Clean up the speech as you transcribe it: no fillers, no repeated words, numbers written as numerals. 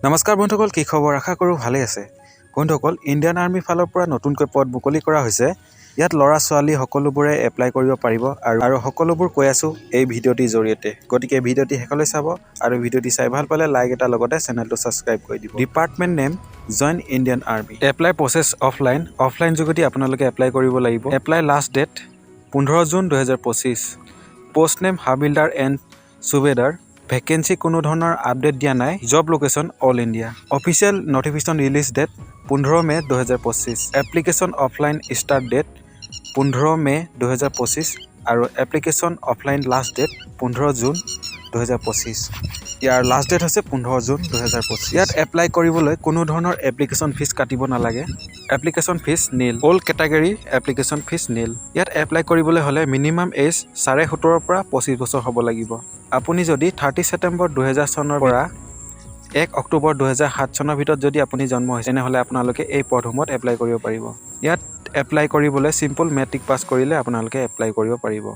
নমস্কাৰ বন্ধুসকল, কি খবৰ? আশা কৰোঁ ভালেই আছে। বন্ধুসকল, ইণ্ডিয়ান আৰ্মিৰ ফালৰ পৰা নতুনকৈ পদ মুকলি কৰা হৈছে। ইয়াত ল'ৰা ছোৱালী সকলোবোৰে এপ্লাই কৰিব পাৰিব আৰু সকলোবোৰ কৈ আছোঁ এই ভিডিঅ'টিৰ জৰিয়তে। গতিকে ভিডিঅ'টি শেষলৈ চাব আৰু ভিডিঅ'টি চাই ভাল পালে লাইক এটাৰ লগতে চেনেলটো ছাবস্ক্ৰাইব কৰি দিব। Department name join Indian army. Apply process offline যোগেদি আপোনালোকে এপ্লাই কৰিব লাগিব। Apply last date 15 June 2025। Post name havildar and subedar. Vacancy কোনো ধৰণৰ আপডেট দিয়া নাই। Job location all India. Official notification release date 15 May 2025। Application offline start date 15 May 2025 আৰু application offline last date 15 June 2025। ইয়াৰ লাষ্ট ডেট হৈছে 15 June 2025। ইয়াত apply কৰিবলৈ কোনো ধৰণৰ এপ্লিকেশ্যন ফিজ কাটিব নালাগে। এপ্লিকেশ্যন ফিজ নীল। অল কেটাগৰী এপ্লিকেশ্যন ফিজ নীল। ইয়াত এপ্লাই কৰিবলৈ হ'লে মিনিমাম এজ 17.5 পৰা 25 বছৰ হ'ব লাগিব। আপুনি যদি 30 ছেপ্টেম্বৰ 2000 চনৰ পৰা 1 অক্টোবৰ 2007 চনৰ ভিতৰত যদি আপুনি জন্ম হৈছে তেনেহ'লে আপোনালোকে এই পদসমূহত এপ্লাই কৰিব পাৰিব। ইয়াত এপ্লাই কৰিবলৈ চিম্পল মেট্ৰিক পাছ কৰিলে আপোনালোকে এপ্লাই কৰিব পাৰিব।